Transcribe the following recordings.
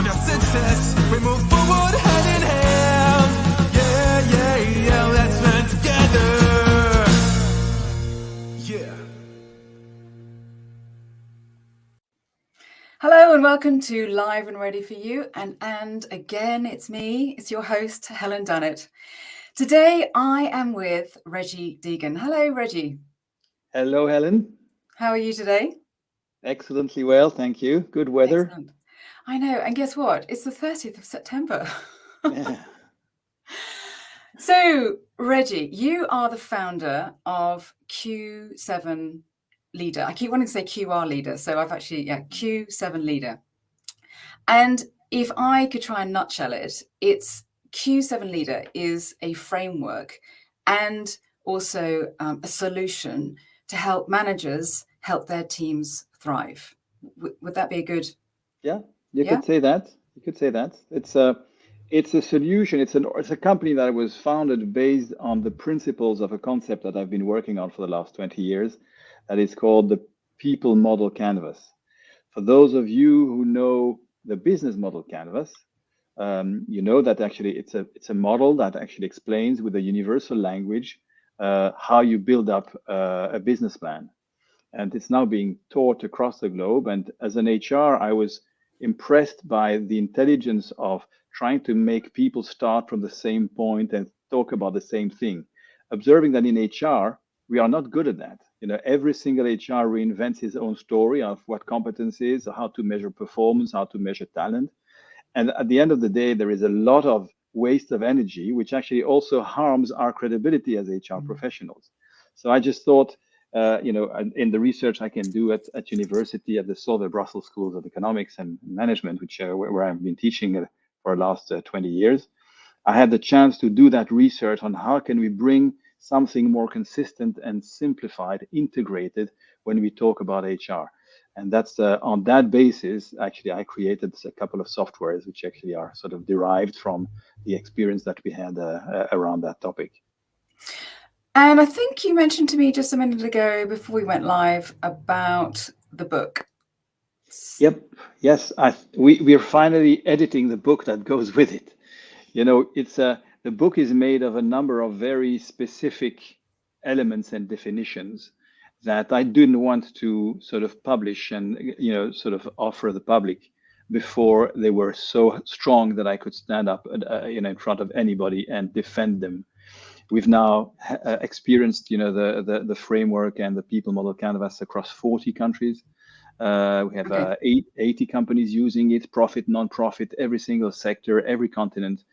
find our success. We move forward hand in hand. Yeah, let's learn together. Yeah. Hello and welcome to Live and Ready for You. And again, it's me, it's your host, Helen Dunnett. Today, I am with Reggie Deegan. Hello, Reggie. Hello, Helen. How are you today? Excellently well, thank you. Good weather. Excellent. I know, and guess what? It's the 30th of September. Yeah. So, Reggie, you are the founder of Q7 Leader. I keep wanting to say QR Leader, so I've actually, Q7 Leader. And if I could try and nutshell it, it's Q7 Leader is a framework and also a solution to help managers help their teams thrive. Would that be a good? Yeah, you could say that. You could say that. It's a solution. It's a company that was founded based on the principles of a concept that I've been working on for the last 20 years. That is called the people model canvas. For those of you who know the business model canvas, you know that actually it's a model that actually explains with a universal language how you build up a business plan. And it's now being taught across the globe. And as an HR, I was impressed by the intelligence of trying to make people start from the same point and talk about the same thing. Observing that in HR, we are not good at that. You know, every single HR reinvents his own story of what competence is, how to measure performance, how to measure talent. And at the end of the day, there is a lot of waste of energy, which actually also harms our credibility as HR professionals. So I just thought, in the research I can do at university, at the Solvay Brussels Schools of Economics and Management, which where I've been teaching for the last 20 years, I had the chance to do that research on how can we bring something more consistent and simplified, integrated when we talk about HR. And that's on that basis, actually, I created a couple of softwares which actually are sort of derived from the experience that we had around that topic. And I think you mentioned to me just a minute ago before we went live about the book. Yep. Yes. We're finally editing the book that goes with it. You know, the book is made of a number of very specific elements and definitions that I didn't want to sort of publish and, sort of offer the public before they were so strong that I could stand up, in front of anybody and defend them. We've now experienced, the framework and the people model canvas across 40 countries. We have 80 companies using it, profit, non-profit, every single sector, every continent.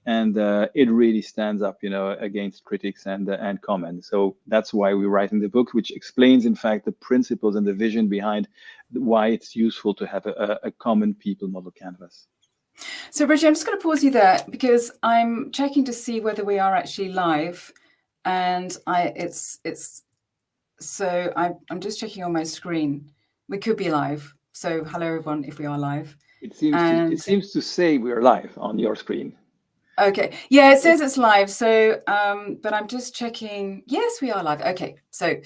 And it really stands up, against critics and comments. So that's why we're writing the book, which explains, in fact, the principles and the vision behind why it's useful to have a common people model canvas. So, Reggie, I'm just going to pause you there because I'm checking to see whether we are actually live, and I'm just checking on my screen. We could be live. So, hello everyone, if we are live. It seems to say we are live on your screen. Okay. Yeah, it says it's live. So, but I'm just checking. Yes, we are live. Okay. So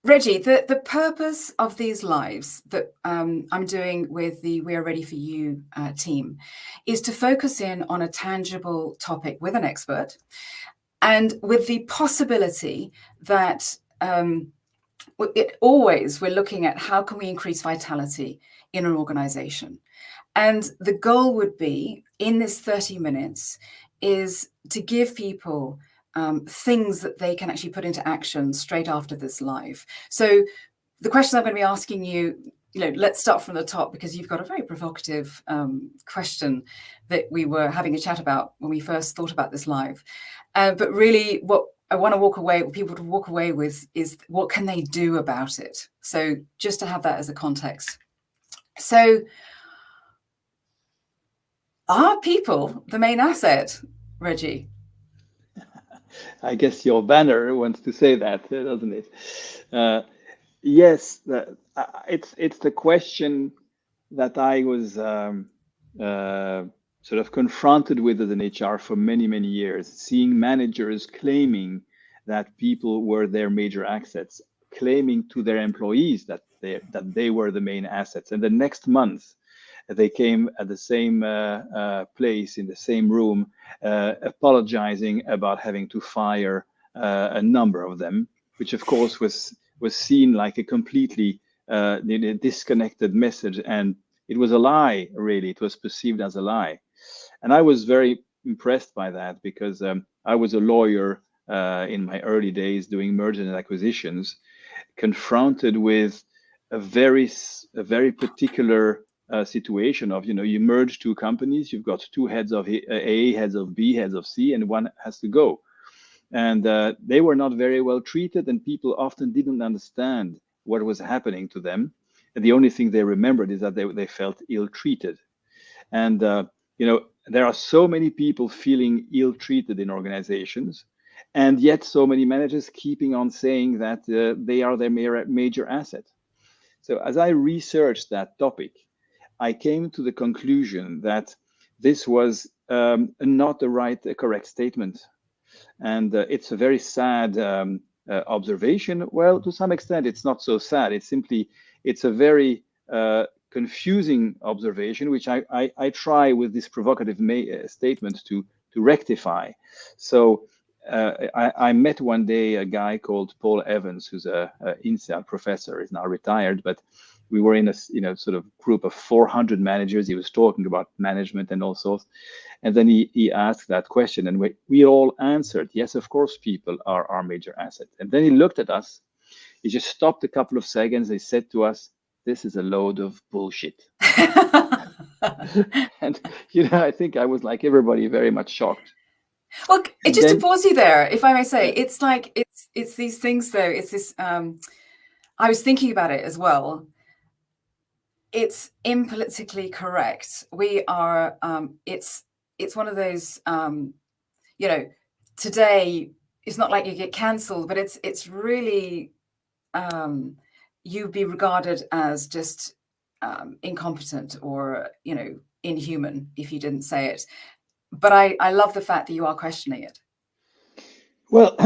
Reggie, the purpose of these lives that I'm doing with the We Are Ready for You team is to focus in on a tangible topic with an expert, and with the possibility that we're looking at how can we increase vitality in an organization. And the goal would be in this 30 minutes is to give people things that they can actually put into action straight after this live. So the question I'm going to be asking you, let's start from the top because you've got a very provocative question that we were having a chat about when we first thought about this live. But really what I want people to walk away with is what can they do about it? So just to have that as a context. So are people the main asset, Reggie? I guess your banner wants to say that, doesn't it? Yes, it's the question that I was sort of confronted with as an HR for many, many years, seeing managers claiming that people were their major assets, claiming to their employees that they were the main assets. And the next month, They came at the same place in the same room, apologizing about having to fire a number of them, which of course was seen like a completely disconnected message, and it was a lie. Really, it was perceived as a lie, and I was very impressed by that because I was a lawyer in my early days doing mergers and acquisitions, confronted with a very particular situation of, you merge two companies, you've got two heads of A, heads of B, heads of C, and one has to go. And they were not very well treated, and people often didn't understand what was happening to them. And the only thing they remembered is that they felt ill-treated. And there are so many people feeling ill-treated in organizations, and yet so many managers keeping on saying that they are their major asset. So as I researched that topic, I came to the conclusion that this was not the correct statement. And it's a very sad observation. Well, to some extent, it's not so sad. It's a very confusing observation, which I try with this provocative statement to rectify. So I met one day a guy called Paul Evans, who's a INSEAD professor. He's now retired, but we were in a sort of group of 400 managers. He was talking about management and all sorts. And then he asked that question, and we all answered, yes, of course, people are our major asset. And then he looked at us. He just stopped a couple of seconds. He said to us, "This is a load of bullshit." And I think I was like everybody, very much shocked. Well, just to pause you there, if I may say, it's like it's these things though. It's this. I was thinking about it as well. It's impolitically correct. We are. It's one of those. Today it's not like you get cancelled, but it's really. You'd be regarded as just incompetent or inhuman if you didn't say it. But I love the fact that you are questioning it. Well,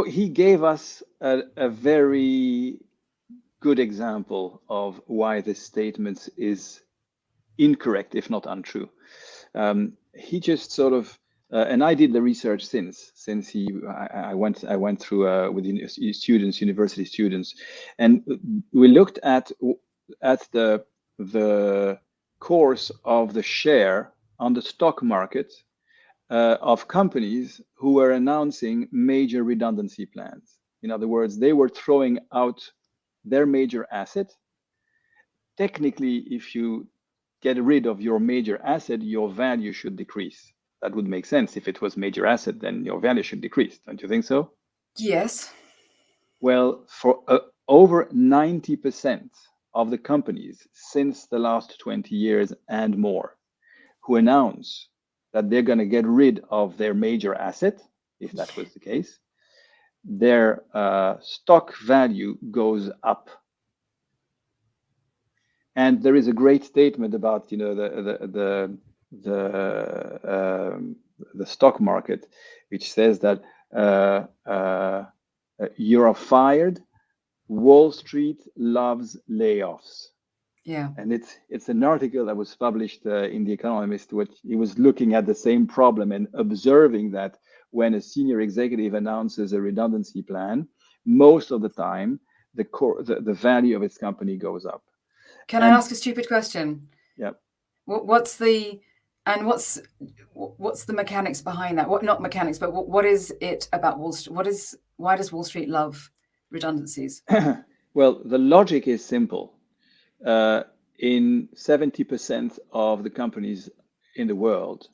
he gave us a very good example of why this statement is incorrect, if not untrue. He just sort of, and I did the research since I went through with university students, and we looked at the course of the share on the stock market of companies who were announcing major redundancy plans. In other words, they were throwing out their major asset. Technically, if you get rid of your major asset, your value should decrease. That would make sense. If it was major asset, then your value should decrease. Don't you think so? Yes. Well, for over 90% of the companies since the last 20 years and more who announce that they're going to get rid of their major asset, if that was the case, their stock value goes up. And there is a great statement about the stock market, which says that you're fired. Wall Street loves layoffs. Yeah. And it's an article that was published in The Economist, which he was looking at the same problem and observing that when a senior executive announces a redundancy plan, most of the time the value of its company goes up. Can I ask a stupid question? Yeah. What's the mechanics behind that? Not mechanics, but what is it about Wall Street? Why does Wall Street love redundancies? Well, the logic is simple. In 70% of the companies in the world,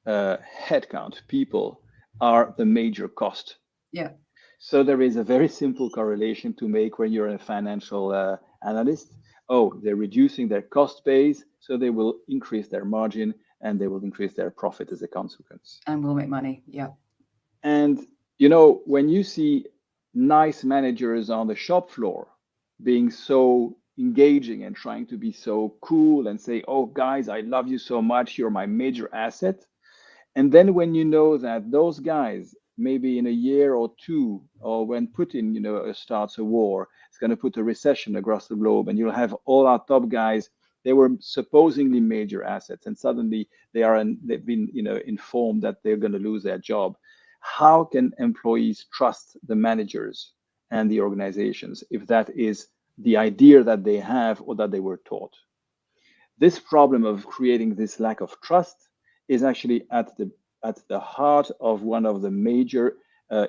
headcount, people, are the major cost. Yeah. So there is a very simple correlation to make when you're a financial analyst. Oh, they're reducing their cost base, so they will increase their margin and they will increase their profit as a consequence. And we'll make money. Yeah. And, when you see nice managers on the shop floor being so engaging and trying to be so cool and say, "Oh, guys, I love you so much. You're my major asset." And then when you know that those guys, maybe in a year or two, or when Putin, starts a war, it's going to put a recession across the globe, and you'll have all our top guys they were supposedly major assets, and suddenly they've been, informed that they're going to lose their job. How can employees trust the managers and the organizations if that is the idea that they have or that they were taught? This problem of creating this lack of trust is actually at the heart of one of the major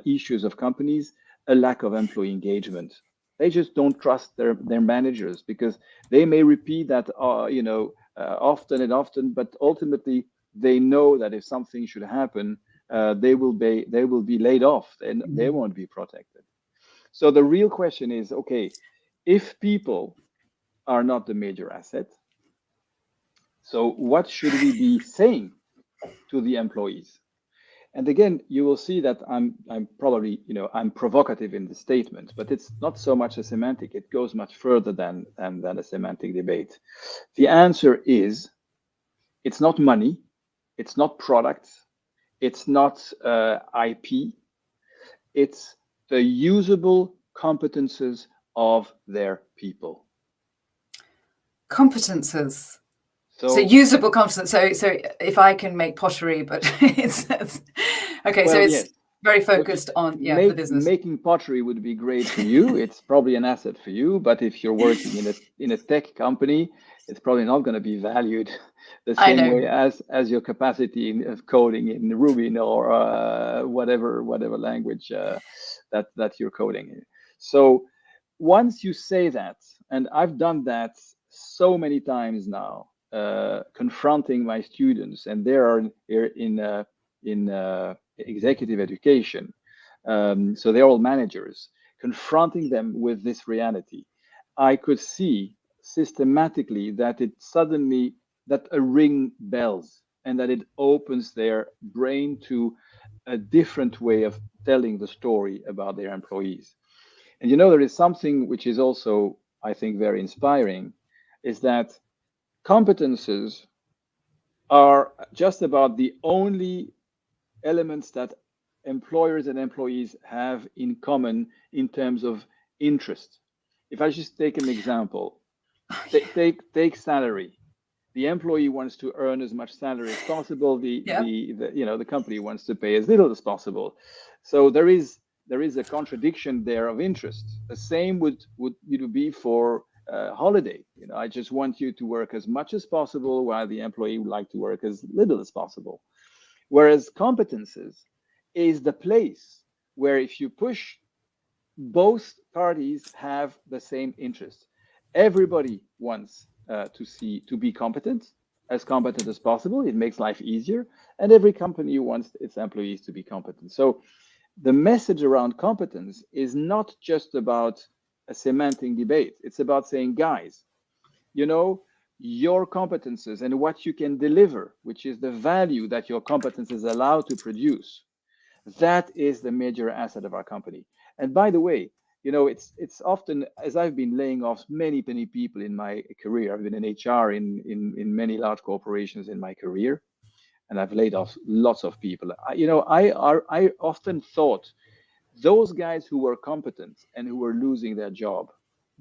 issues of companies, a lack of employee engagement. They just don't trust their managers because they may repeat that often and often, but ultimately they know that if something should happen, they will be laid off and they won't be protected. So the real question is, okay, if people are not the major asset, so what should we be saying to the employees? And again, you will see that I'm probably, I'm provocative in the statement, but it's not so much a semantic. It goes much further than a semantic debate. The answer is, it's not money, it's not products, it's not IP, it's the usable competences of their people. Competences. So usable competence. So if I can make pottery, but it's okay. Well, so it's yes. Very focused on the business. Making pottery would be great for you. It's probably an asset for you. But if you're working in a tech company, it's probably not going to be valued the same way as your capacity of coding in Ruby or whatever language that you're coding in. So once you say that, and I've done that so many times now. Confronting my students, and they are in executive education, so they're all managers. Confronting them with this reality, I could see systematically that a ring bells, and that it opens their brain to a different way of telling the story about their employees. And there is something which is also, I think, very inspiring, is that competences are just about the only elements that employers and employees have in common in terms of interest. If I just take an example, take salary. The employee wants to earn as much salary as possible. The company wants to pay as little as possible. So there is a contradiction there of interest. The same would be for holiday. I just want you to work as much as possible, while the employee would like to work as little as possible. Whereas competences is the place where, if you push, both parties have the same interest. Everybody wants to be competent as possible. It makes life easier, and every company wants its employees to be competent. So the message around competence is not just about a semantic debate. It's about saying, guys, your competences and what you can deliver, which is the value that your competences allow to produce, that is the major asset of our company. And by the way, it's often, as I've been laying off many people in my career, I've been in HR in many large corporations in my career, and I've laid off lots of people. I often thought those guys who were competent and who were losing their job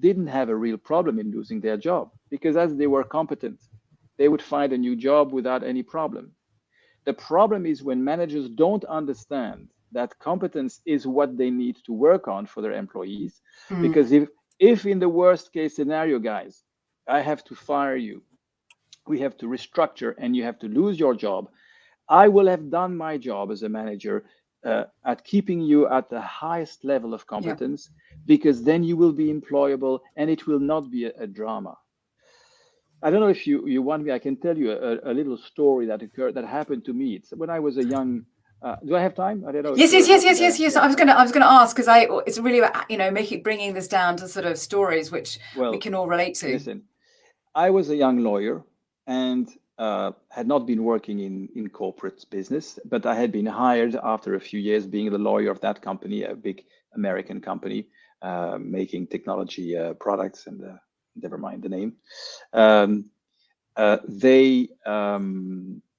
didn't have a real problem in losing their job, because as they were competent, they would find a new job without any problem. The problem is when managers don't understand that competence is what they need to work on for their employees. Because if in the worst case scenario, guys, I have to fire you, we have to restructure, and you have to lose your job, I will have done my job as a manager at keeping you at the highest level of competence, because then you will be employable and it will not be a drama. I don't know if you want me, I can tell you a little story that happened to me. It's when I was a young, do I have time? I don't know. Yes. I was going to ask, because it's really about, bringing this down to sort of stories which we can all relate to. Listen, I was a young lawyer and had not been working in corporate business, but I had been hired after a few years being the lawyer of that company, a big American company making technology products, and never mind the name.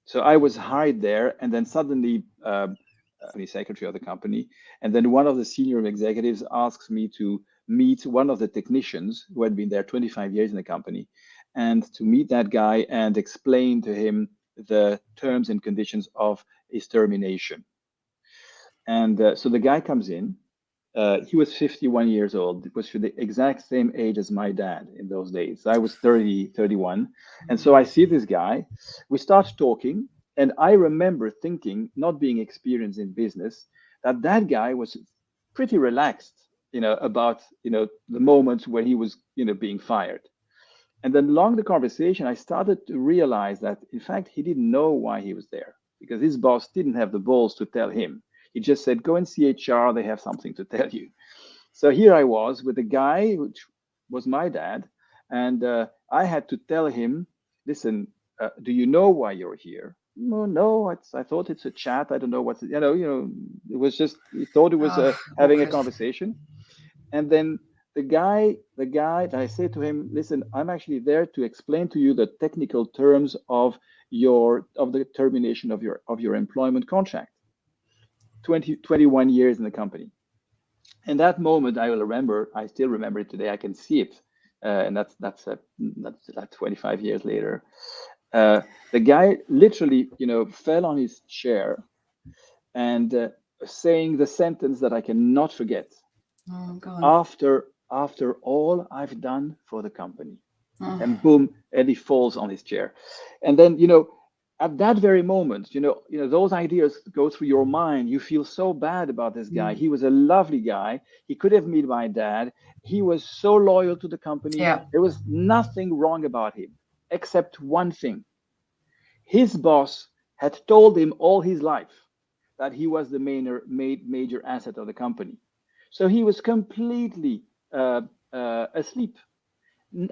So I was hired there, and then suddenly the secretary of the company, and then one of the senior executives asks me to meet one of the technicians who had been there 25 years in the company. and to meet that guy and explain to him the terms and conditions of his termination. And so the guy comes in. He was 51 years old. It was the exact same age as my dad in those days. I was 30, 31. And so I see this guy. We start talking. And I remember thinking, not being experienced in business, that that guy was pretty relaxed, about, the moments when he was, being fired. And then along the conversation, I started to realize that, in fact, he didn't know why he was there because his boss didn't have the balls to tell him. He just said, go and see HR, they have something to tell you. So here I was with a guy, which was my dad, and I had to tell him, listen, do you know why you're here? No, I thought it's a chat. I don't know what's, it was just, he thought it was having a conversation. And then the guy, I say to him, listen, I'm actually there to explain to you the technical terms of the termination of your employment contract. 21 years in the company. And that moment, I still remember it today. I can see it. And that's 25 years later. The guy literally, fell on his chair and saying the sentence that I cannot forget. Oh, God. After all I've done for the company. And boom, and he falls on his chair. And then, at that very moment, those ideas go through your mind. You feel so bad about this guy. He was a lovely guy. He could have met my dad. He was so loyal to the company. Yeah. There was nothing wrong about him, except one thing. His boss had told him all his life that he was the major asset of the company. So he was completely asleep.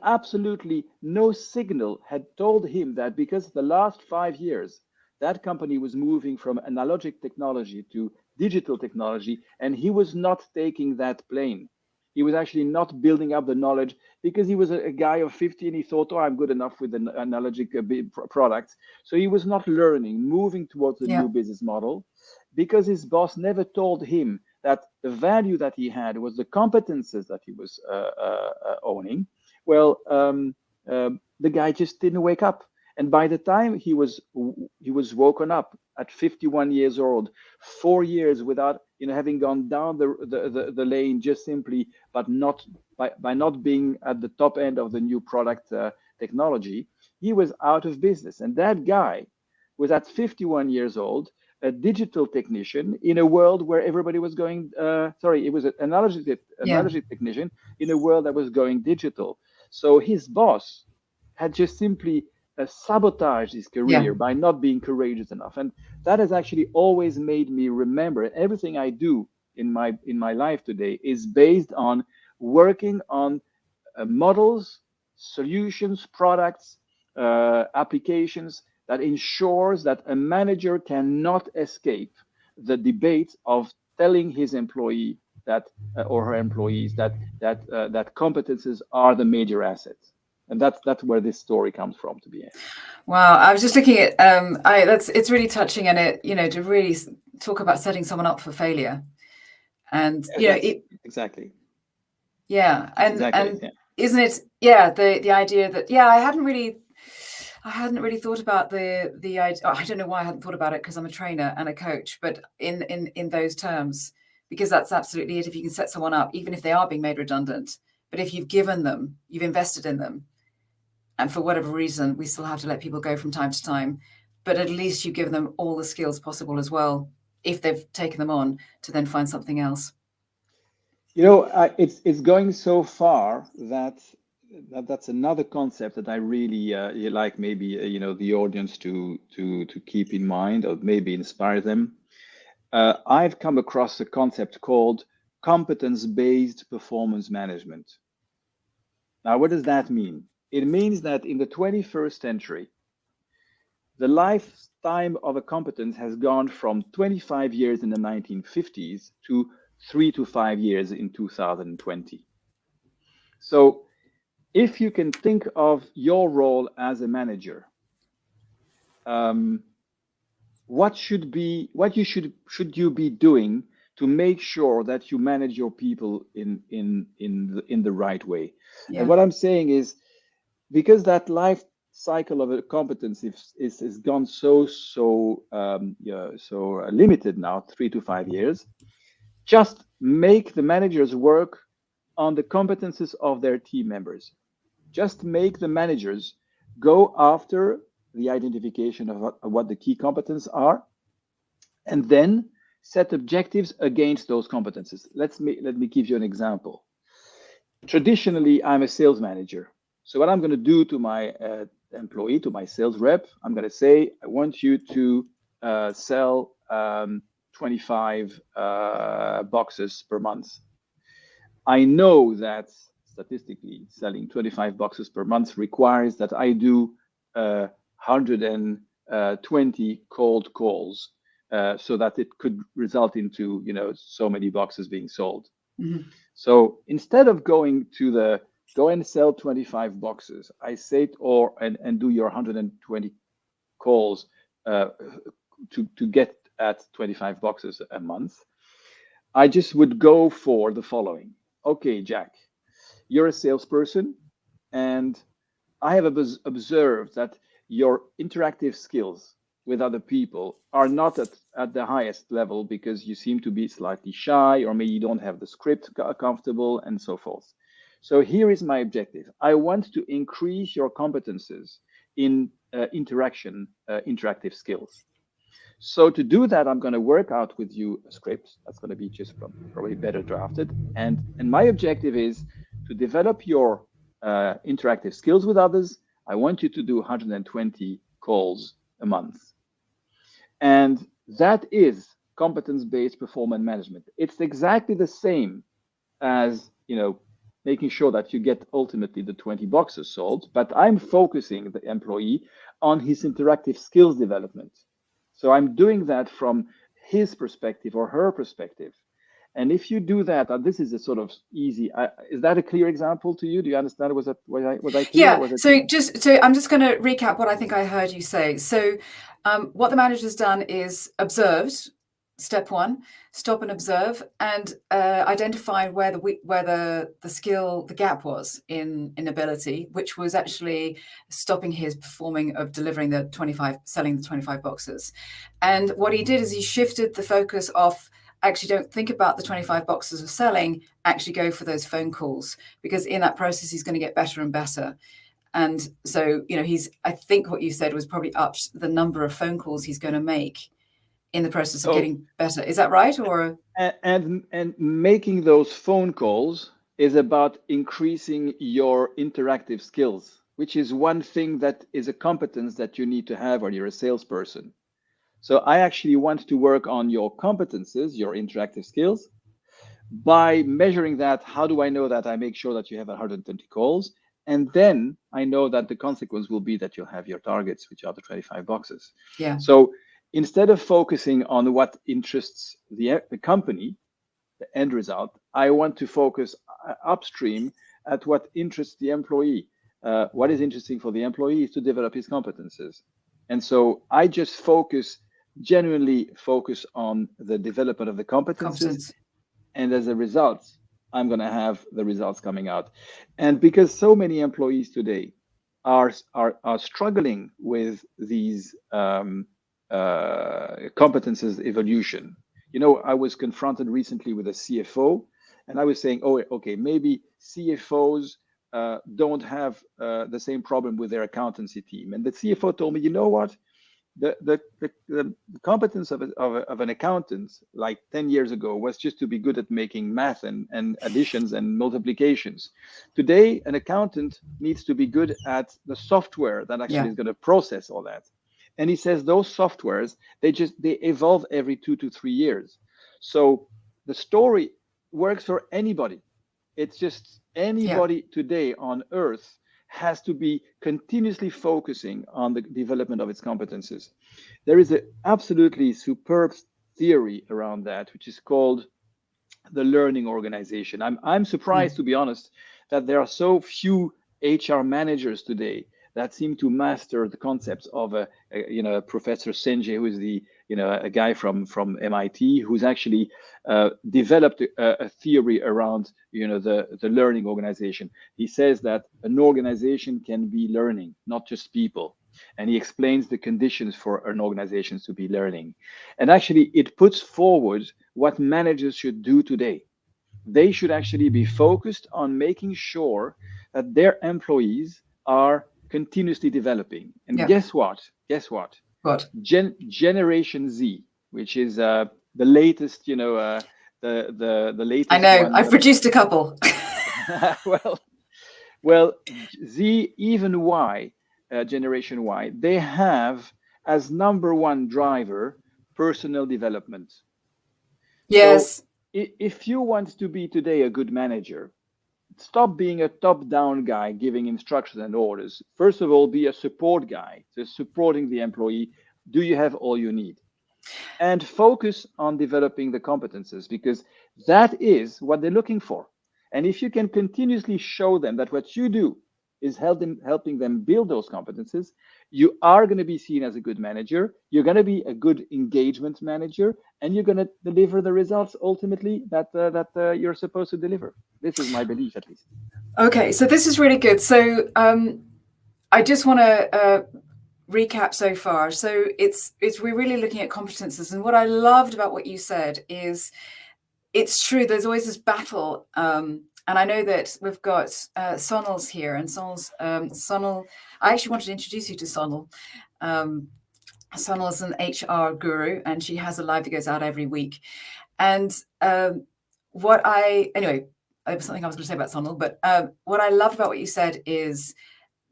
Absolutely no signal had told him that because the last 5 years, that company was moving from analogic technology to digital technology, and he was not taking that plane. He was actually not building up the knowledge because he was a guy of 50 and he thought, oh, I'm good enough with the analogic products. So he was not learning, moving towards the new business model because his boss never told him that the value that he had was the competences that he was owning. Well, the guy just didn't wake up. And by the time he was woken up at 51 years old, 4 years without having gone down the lane just simply, but not by not being at the top end of the new product technology, he was out of business. And that guy was at 51 years old, a digital technician in a world where everybody was going. It was an analogy technician in a world that was going digital. So his boss had just simply sabotaged his career by not being courageous enough, and that has actually always made me remember everything I do in my life today is based on working on models, solutions, products, applications that ensures that a manager cannot escape the debate of telling his employee that or her employees that competences are the major assets. And that's where this story comes from, to be honest. Wow, I was just looking at it's really touching, and it to really talk about setting someone up for failure, and exactly. Yeah, and exactly, and isn't it? Yeah, the idea that I hadn't really thought about the idea. I don't know why I hadn't thought about it because I'm a trainer and a coach, but in those terms, because that's absolutely it. If you can set someone up, even if they are being made redundant, but if you've given them, you've invested in them. And for whatever reason, we still have to let people go from time to time. But at least you give them all the skills possible as well, if they've taken them on, to then find something else. It's going so far that's another concept that I really like. Maybe the audience to keep in mind or maybe inspire them. I've come across a concept called competence-based performance management. Now, what does that mean? It means that in the 21st century, the lifetime of a competence has gone from 25 years in the 1950s to 3 to 5 years in 2020. So if you can think of your role as a manager, what should you be doing to make sure that you manage your people in the right way? And what I'm saying is, because that life cycle of a competence is gone so limited now, 3 to 5 years. Just make the managers work on the competences of their team members. Just make the managers go after the identification of what the key competences are, and then set objectives against those competences. Let me give you an example. Traditionally, I'm a sales manager. So what I'm going to do to my employee, to my sales rep, I'm going to say, I want you to sell 25 boxes per month. I know that statistically, selling 25 boxes per month requires that I do 120 cold calls, so that it could result into so many boxes being sold. Mm-hmm. So instead of going and sell 25 boxes, I say and do your 120 calls to get at 25 boxes a month. I just would go for the following. Okay, Jack, you're a salesperson, and I have observed that your interactive skills with other people are not at the highest level because you seem to be slightly shy, or maybe you don't have the script comfortable, and so forth. So here is my objective. I want to increase your competences in interactive skills. So to do that, I'm going to work out with you a script that's going to be just probably better drafted. And my objective is to develop your interactive skills with others. I want you to do 120 calls a month. And that is competence-based performance management. It's exactly the same as, making sure that you get ultimately the 20 boxes sold, but I'm focusing the employee on his interactive skills development. So I'm doing that from his perspective or her perspective. And if you do that, and this is a sort of easy, is that a clear example to you? Do you understand? Was I clear? Yeah. Was it So I'm just going to recap what I think I heard you say. So what the manager's done is observed. Step one, stop and observe, and identify where the gap was in ability, which was actually stopping his performing of selling the 25 boxes. And what he did is he shifted the focus off. Actually, don't think about the 25 boxes of selling, actually go for those phone calls, because in that process, he's going to get better and better. And so, I think what you said was probably upped the number of phone calls he's going to make in the process of getting better. Is that right? Or and making those phone calls is about increasing your interactive skills, which is one thing that is a competence that you need to have when you're a salesperson. So I actually want to work on your competences, your interactive skills. By measuring that, how do I know that? I make sure that you have 120 calls. And then I know that the consequence will be that you'll have your targets, which are the 25 boxes. Yeah. So instead of focusing on what interests the company, the end result, I want to focus upstream at what interests the employee. What is interesting for the employee is to develop his competences. And so I just genuinely focus on the development of the competences. And as a result, I'm going to have the results coming out. And because so many employees today are struggling with these competences evolution. I was confronted recently with a CFO, and I was saying, oh, okay, maybe CFOs don't have the same problem with their accountancy team. And the CFO told me, you know what? The competence of an accountant like 10 years ago was just to be good at making math and additions and multiplications. Today, an accountant needs to be good at the software that actually is going to process all that. And he says those softwares, they evolve every 2 to 3 years. So the story works for anybody. It's just anybody today on Earth has to be continuously focusing on the development of its competences. There is an absolutely superb theory around that, which is called the learning organization. I'm surprised, to be honest, that there are so few HR managers today that seem to master the concepts of Professor Senje, who is a guy from MIT, who's actually developed a theory around the learning organization. He says that an organization can be learning, not just people. And he explains the conditions for an organization to be learning. And actually, it puts forward what managers should do today. They should actually be focused on making sure that their employees are continuously developing. And Yeah. guess what? What? Generation Z, which is the latest, the latest. I know. one. I've produced a couple. well, Z, even Y, Generation Y, they have as number one driver personal development. Yes. So if you want to be today a good manager, stop being a top-down guy giving instructions and orders. First of all, be a support guy, so supporting the employee. Do you have all you need? And focus on developing the competences, because that is what they're looking for. And if you can continuously show them that what you do is helping them build those competences, you are going to be seen as a good manager. You're going to be a good engagement manager, and you're going to deliver the results ultimately that you're supposed to deliver. This is my belief, at least. Okay, so this is really good. So I just want to recap so far. So we're really looking at competences, and what I loved about what you said is it's true. There's always this battle. And I know that we've got Sonal's here, and Sonal, I actually wanted to introduce you to Sonal. Sonal's an HR guru, and she has a live that goes out every week. And anyway, there was something I was going to say about Sonal, but what I loved about what you said is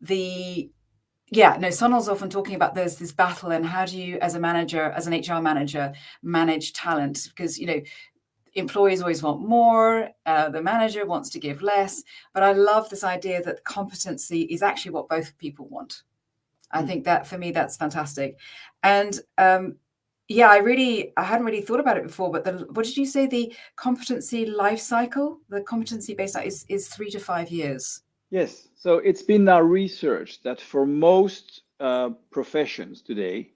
Sonal's often talking about there's this battle, and how do you, as a manager, as an HR manager, manage talent? Because, employees always want more, the manager wants to give less, but I love this idea that competency is actually what both people want. I think that, for me, that's fantastic. And I hadn't really thought about it before, but what did you say, the competency life cycle, the competency based is 3 to 5 years? Yes, so it's been now researched that for most professions today,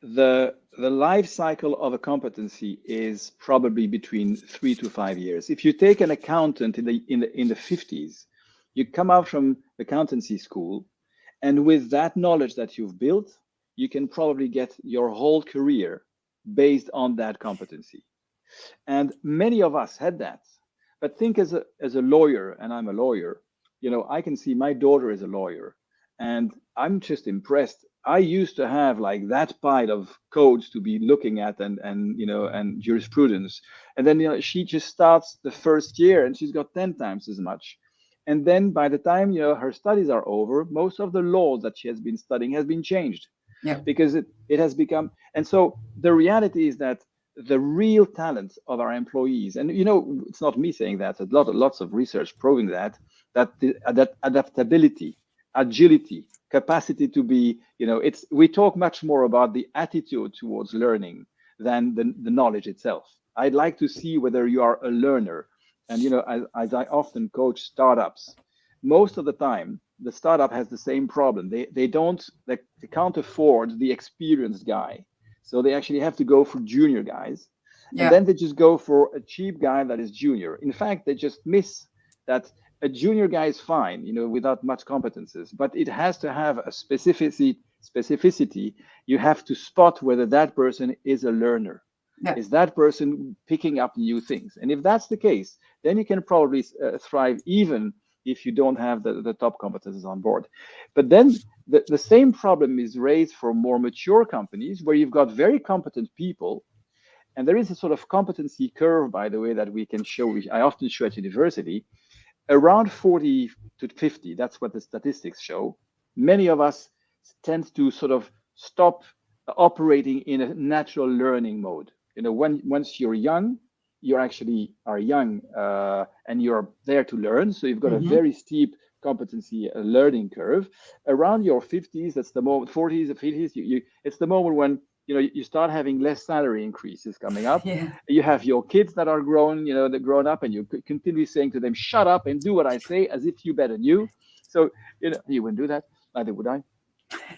the life cycle of a competency is probably between 3 to 5 years. If you take an accountant in the 50s, you come out from accountancy school, and with that knowledge that you've built, you can probably get your whole career based on that competency. And many of us had that. But think as a lawyer, and I'm a lawyer, I can see my daughter is a lawyer, and I'm just impressed. I used to have like that pile of codes to be looking at and jurisprudence. And then, she just starts the first year and she's got 10 times as much. And then by the time, her studies are over, most of the law that she has been studying has been changed. Yeah. Because it has become. And so the reality is that the real talent of our employees, and it's not me saying that, lots of research proving that adaptability, agility, capacity to be, we talk much more about the attitude towards learning than the knowledge itself. I'd like to see whether you are a learner. And as I often coach startups, most of the time the startup has the same problem. They can't afford the experienced guy, so they actually have to go for junior guys. Yeah. And then they just go for a cheap guy that is junior. In fact, they just miss that a junior guy is fine, without much competences, but it has to have a specificity. You have to spot whether that person is a learner. Yeah. Is that person picking up new things? And if that's the case, then you can probably thrive even if you don't have the top competences on board. But then the same problem is raised for more mature companies where you've got very competent people. And there is a sort of competency curve, by the way, that we can show. I often show at university. Around 40 to 50, that's what the statistics show. Many of us tend to sort of stop operating in a natural learning mode. Once you're young, you actually are young and you're there to learn. So you've got a very steep competency learning curve. Around your 50s, that's the moment, 40s, 50s, it's the moment when you start having less salary increases coming up. Yeah. You have your kids that are grown, they're grown up, and you continually saying to them, shut up and do what I say, as if you better knew. So, you wouldn't do that. neither would I.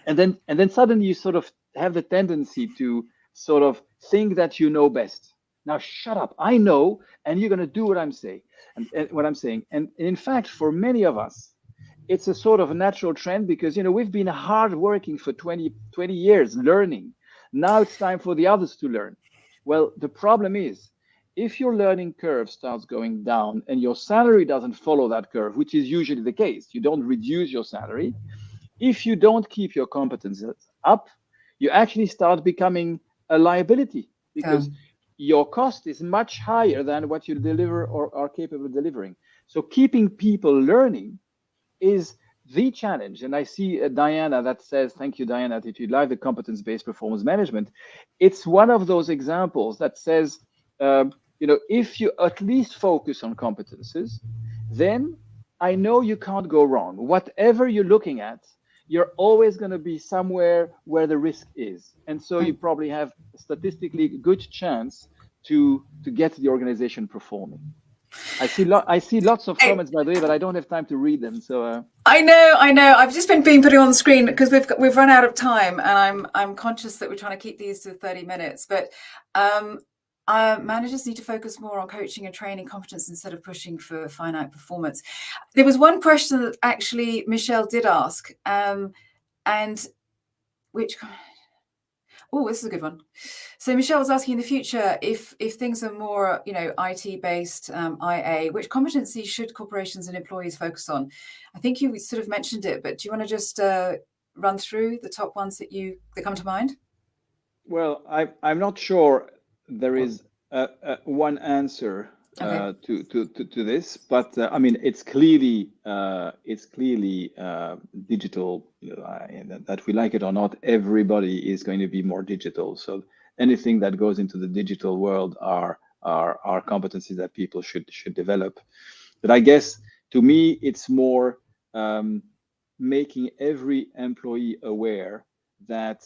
And then suddenly you sort of have the tendency to sort of think that you know best. Now shut up, I know, and you're going to do what I'm saying. And what I'm saying. And in fact, for many of us, it's a sort of a natural trend because we've been hard working for 20 years learning. Now it's time for the others to learn. Well, the problem is, if your learning curve starts going down and your salary doesn't follow that curve, which is usually the case, you don't reduce your salary. If you don't keep your competences up, you actually start becoming a liability Yeah. because your cost is much higher than what you deliver or are capable of delivering. So keeping people learning is the challenge. And I see Diana that says, thank you, Diana, Attitude Live, the competence-based performance management. It's one of those examples that says, if you at least focus on competences, then I know you can't go wrong. Whatever you're looking at, you're always going to be somewhere where the risk is. And so you probably have a statistically good chance to get the organization performing. I see lots of comments, by the way, but I don't have time to read them. So I know. I've just been putting on the screen because we've run out of time, and I'm conscious that we're trying to keep these to 30 minutes. But managers need to focus more on coaching and training competence instead of pushing for finite performance. There was one question that actually Michelle did ask, and which. Oh, this is a good one. So Michelle was asking in the future if things are more, IT based, IA, which competencies should corporations and employees focus on? I think you sort of mentioned it, but do you want to just run through the top ones that come to mind? Well, I'm not sure there is one answer to this, but I mean it's clearly digital. That we like it or not, everybody is going to be more digital. So anything that goes into the digital world are competencies that people should develop. But I guess to me it's more making every employee aware that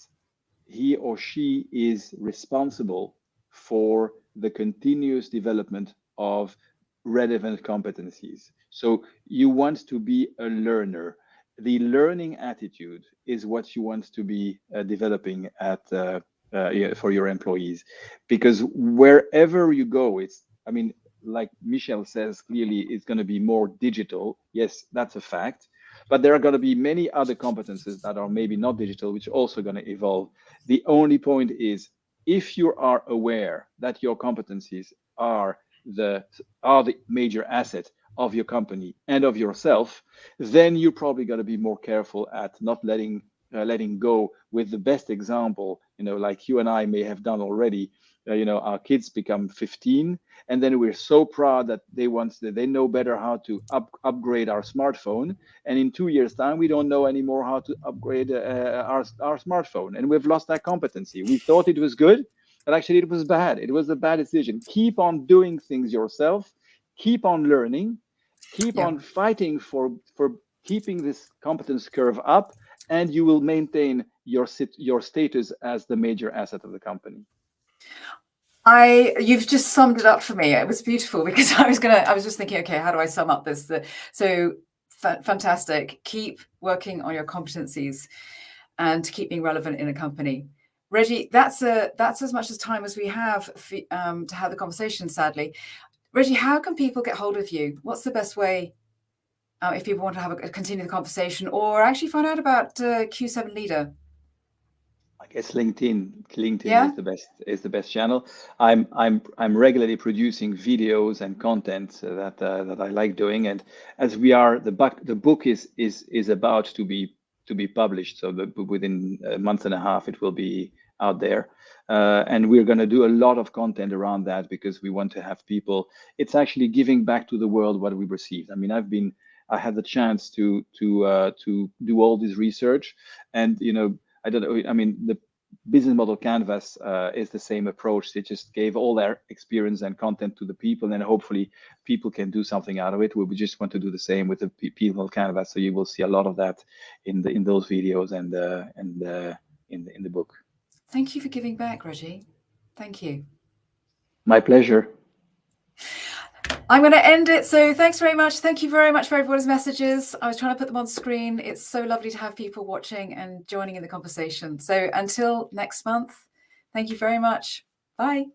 he or she is responsible for the continuous development of relevant competencies. So you want to be a learner. The learning attitude is what you want to be developing for your employees, because wherever you go, like Michelle says, clearly it's going to be more digital. Yes, that's a fact. But there are going to be many other competences that are maybe not digital, which are also going to evolve. The only point is, if you are aware that your competencies are the major asset of your company and of yourself, then you're probably going to be more careful at not letting go with the best example, like you and I may have done already. Our kids become 15, and then we're so proud that they know better how to upgrade our smartphone, and in 2 years' time we don't know anymore how to upgrade our smartphone, and we've lost that competency. We thought it was good, but actually it was bad. It was a bad decision. Keep on doing things yourself, keep on learning, keep on fighting for keeping this competence curve up, and you will maintain your status as the major asset of the company. You've just summed it up for me. It was beautiful because I was just thinking, okay, how do I sum up this? So fantastic. Keep working on your competencies and keep being relevant in a company. Reggie, that's as much as time as we have to have the conversation, sadly. Reggie, how can people get hold of you? What's the best way if people want to continue the conversation or actually find out about Q7 Leader? I guess LinkedIn is the best channel. I'm regularly producing videos and content that I like doing, and as the book is about to be published, so within a month and a half it will be out there, and we're going to do a lot of content around that because we want to have people. It's actually giving back to the world what we received. I mean, I had the chance to do all this research, and I don't know. I mean, the business model canvas is the same approach. They just gave all their experience and content to the people, and hopefully people can do something out of it. We just want to do the same with the people canvas. So you will see a lot of that in those videos and in the book. Thank you for giving back, Reggie. Thank you. My pleasure. I'm going to end it. So thanks very much. Thank you very much for everybody's messages. I was trying to put them on screen. It's so lovely to have people watching and joining in the conversation. So until next month, thank you very much. Bye.